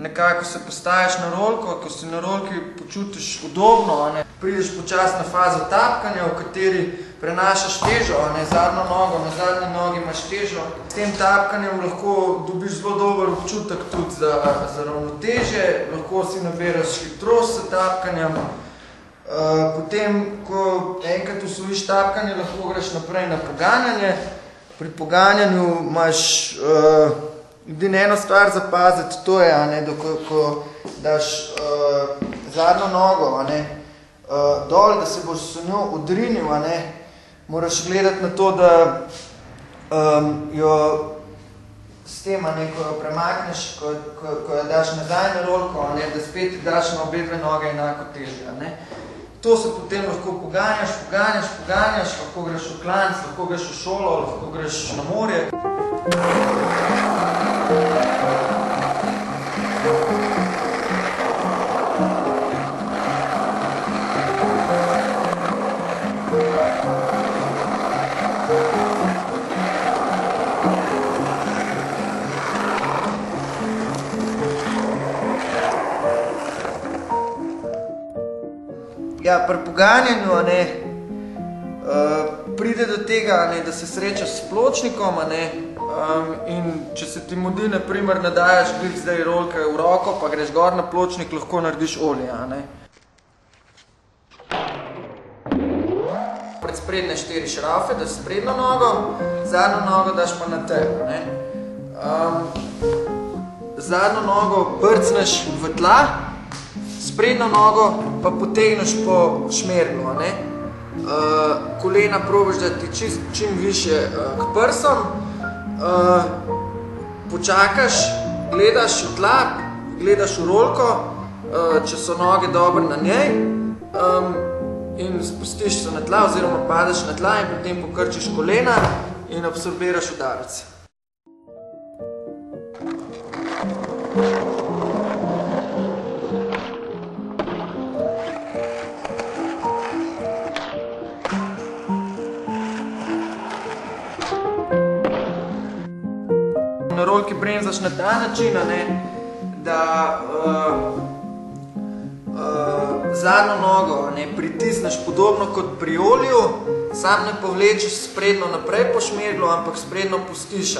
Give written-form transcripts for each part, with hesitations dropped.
nekako se postaviš na rolko, ko si na rolki počutiš udobno, prideš počasi na fazo tapkanja, v kateri prenašaš težo, zadnjo nogo, na zadnji nogi imaš težo. S tem tapkanjem lahko dobiš zelo dober občutek tudi za ravnotežje, lahko si naberaš hitrost s tapkanjem. Potem, ko enkrat osvojiš tapkanje, lahko greš naprej na poganjanje. Pri poganjanju imaš edino eno stvar zapaziti, to je, da ko daš zadnjo nogo dol, da se boš s njo odrinil, moraš gledati na to, da jo s tem, ko jo premakneš, ko jo daš nazaj na rolko, da spet daš na obe dve noge enako težje. To se potem lahko poganjaš, lahko greš v klanc, lahko greš v šolo, lahko greš na morje. Ja, pri poganjanju pride do tega, da se srečaš s pločnikom in če se ti mudi, na primer, nadajaš glih zdaj rolke v roko, pa greš gor na pločnik, lahko narediš olje. Pred sprednje 4 šrafe, daš sprednjo nogo, zadnjo nogo daš pa na telo. Zadnjo nogo brcneš v tla, sprednjo nogo pa potegneš po šmerglu. Kolena probaš, da ti čim više k prsom, počakaš, gledaš v tla, gledaš v rolko, če so noge dobre na njej, in spustiš se na tla oziroma padeš na tla in potem pokrčiš kolena in absorbiraš udarec. Na rolki bremzaš na ta način, da zadnjo nogo pritisneš podobno kot pri olju, sam ne povlečeš sprednjo naprej po šmerglu, ampak sprednjo pustiš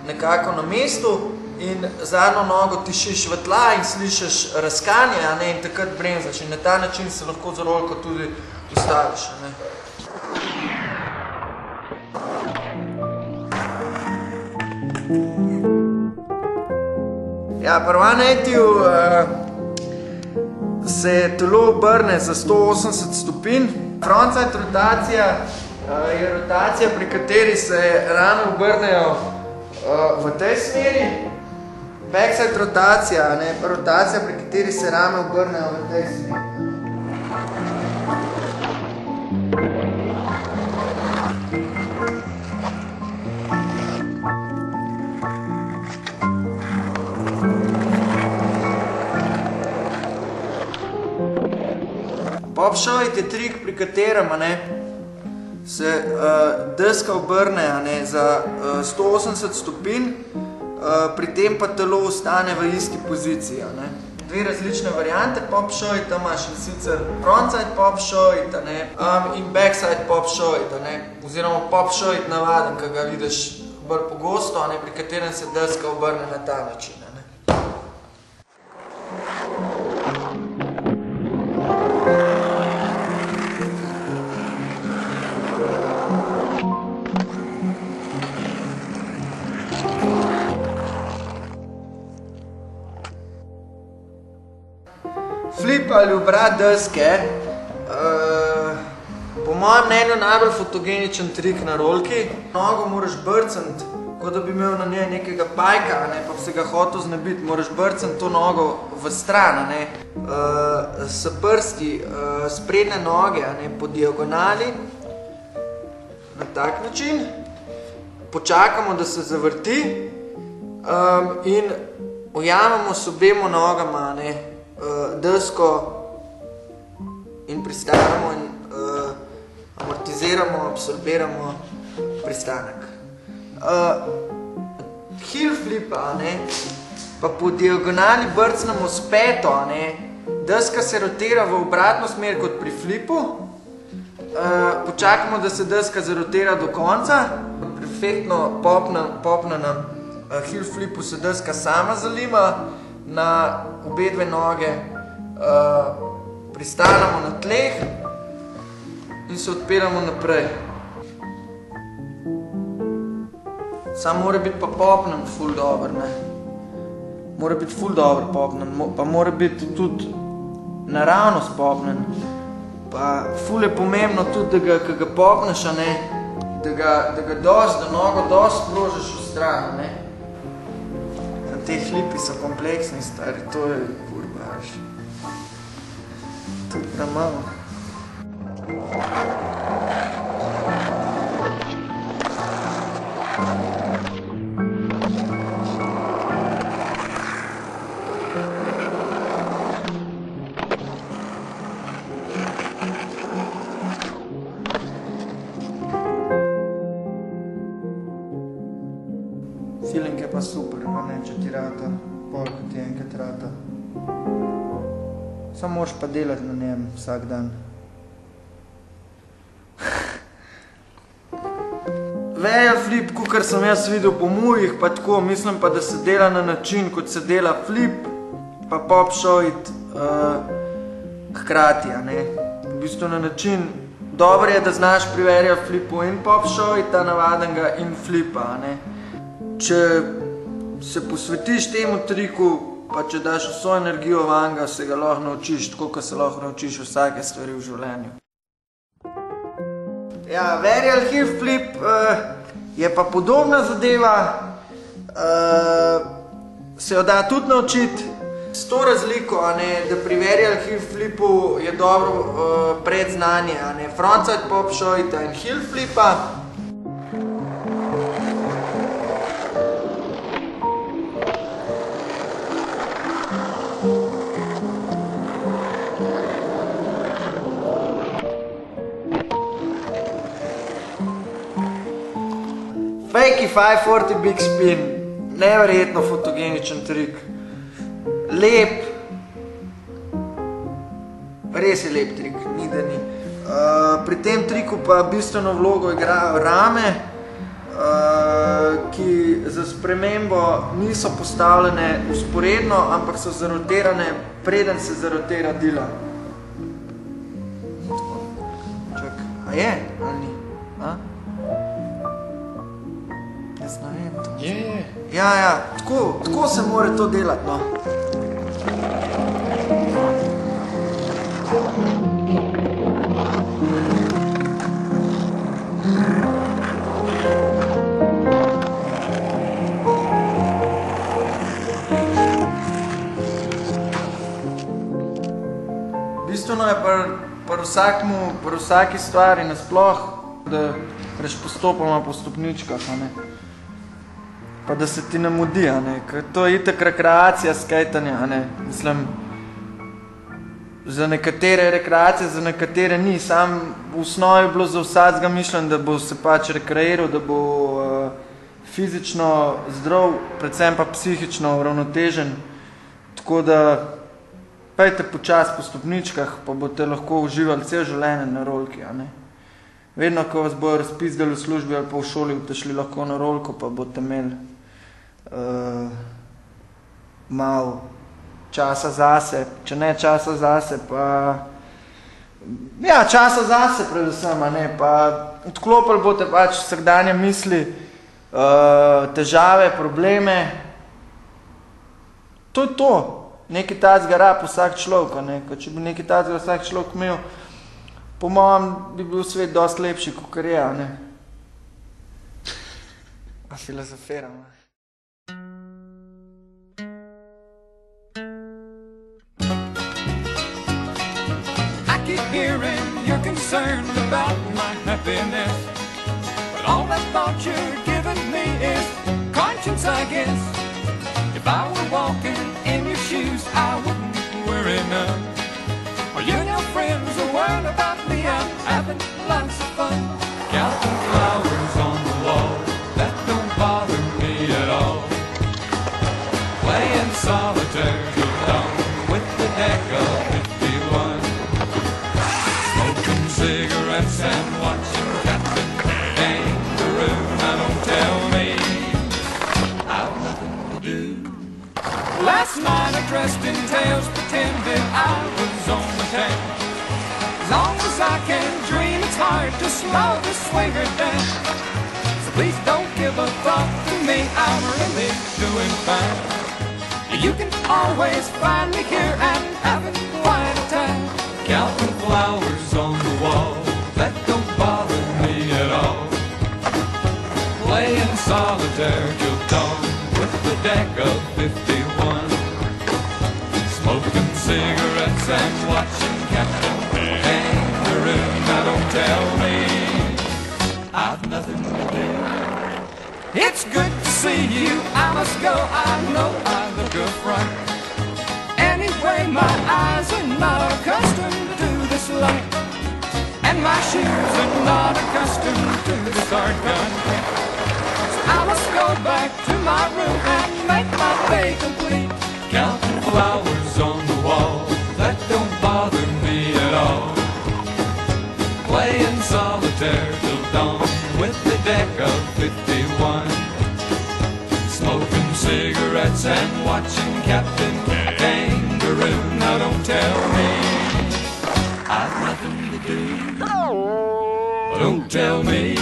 nekako na mestu in zadnjo nogo tišiš v tla in slišiš razkanje in takrat bremzaš in na ta način se lahko za rolko tudi ustaviš. Ja, pri one-80 se telo obrne za 180 stopinj. Frontside rotacija je rotacija, pri kateri se rame obrnejo v tej smeri. Backside rotacija, rotacija, pri kateri se rame obrnejo v tej smeri. Popshove je trik, pri katerem se deska obrne za 180 stopinj, pri tem pa telo ostane v isti poziciji. Dve različne variante popshove, tam imaš sicer frontside popshove in backside popshove, oziroma popshove navaden, ki ga vidiš bolj pogosto, pri katerem se deska obrne na ta način. Flip ali obrat deske, po mojem mnenju najbolj fotogeničen trik na rolki. Nogo moraš brcniti, kot da bi imel na njej nekega pajka, pa bi se ga hotel znebiti, moraš brcniti to nogo v stran, s prsti sprednje noge po diagonali, na tak način. Počakamo, da se zavrti in ujamemo s obema nogama desko in pristanemo in amortiziramo, absorbiramo pristanek. Heel flipa pa po diagonali brcnemo s peto, deska se rotira v obratno smer kot pri flipu, počakamo, da se deska zarotira do konca, perfektno popna na heel flipu se deska sama zalima, na obe dve noge pristanemo na tleh in se odpeljamo naprej. Samo mora biti pa popnen ful dober, Mora biti ful dober popnen, pa mora biti tudi naravnost popnen. Pa ful je pomembno tudi, da ga popneš, da nogo dosti sprožiš v stran, Te hlipi so kompleksni, stari, to je kurbaš. To je premalo. Feeling je pa super, če ti rata, pol kot ti enkrat rata. Samo moraš pa delati na njem vsak dan. Varial flip, kakor sem jaz videl po mujih, pa tako, mislim pa, da se dela na način, kot se dela flip, pa pop showit hkrati, V bistvu na način, dobro je, da znaš pri varial flipu in pop showit, ta navadenga in flipa, Če se posvetiš temu triku, pa če daš vso energijo vanga, se ga lahko naučiš, tako kot se lahko naučiš vsake stvari v življenju. Ja, varial heel flip je pa podobna zadeva, se jo da tudi naučiti. S to razliko, da pri varial heel flipu je dobro predznanje, frontside pop showita in heel flipa. Fakey 540 big spin, neverjetno fotogeničen trik, lep, res je lep trik, ni da ni. Pri tem triku pa bistveno vlogo igrajo rame, ki za spremembo niso postavljene vzporedno, ampak so zarotirane, preden se zarotira dila. Čak, a je ali ni? Jaz ne vem to. Je. Ja, tako se mora to delati, Bistveno je pri vsaki stvari nasploh, da greš postopoma po stopničkah, pa da se ti ne mudi, ker to je itak rekreacija skejtanja, mislim, za nekatere rekreacije, za nekatere ni, sam v osnovi je bilo za vsakega mišljen, da bo se pač rekreiral, da bo fizično zdrav, predvsem pa psihično uravnotežen, tako da pejte počas po stopničkah, pa boste lahko uživali cel življenje na rolki, Vedno, ko vas bojo razpizdali v službi ali pa v šoli, boste šli lahko na rolko, pa boste imeli malo časa zase, če ne časa zase, pa ja, časa zase predvsem, pa odklopili boste pač vsakdanje misli, težave, probleme. To je to. Nekaj tacga rab vsak človek, če bi nekaj tacga vsak človek imel, po mojem bi bil svet dosti lepši, kakor je, A filozofiram, I keep hearing you're concerned about my happiness, but all that thought you're giving me is conscience, I guess. If I were walking in your shoes, I wouldn't worry none. Well, you and your friends are worried about me, I'm having lots of fun. Counting flowers on the wall, that don't bother me at all. Playing Last night I dressed in tails, pretended I was on the town. As long as I can dream, it's hard to slow the swinger down. So please don't give a thought to me, I'm really doing fine. You can always find me here and having quite a time. Counting flowers on the wall, that don't bother me at all. Playing solitaire till dawn with the deck of 51. Smoking cigarettes and watching Captain Kangaroo. Now don't tell me I've nothing to do. It's good to see you, I must go, I know I look a fright. Anyway, my eyes are not accustomed to this light, and my shoes are not accustomed to this hard contact. So I must go back to my room and make my day complete. Counting flowers on the wall, that don't bother me at all. Playing solitaire till dawn with the deck of 51. Smoking cigarettes and watching Captain Kangaroo. Now don't tell me I've nothing to do. Don't tell me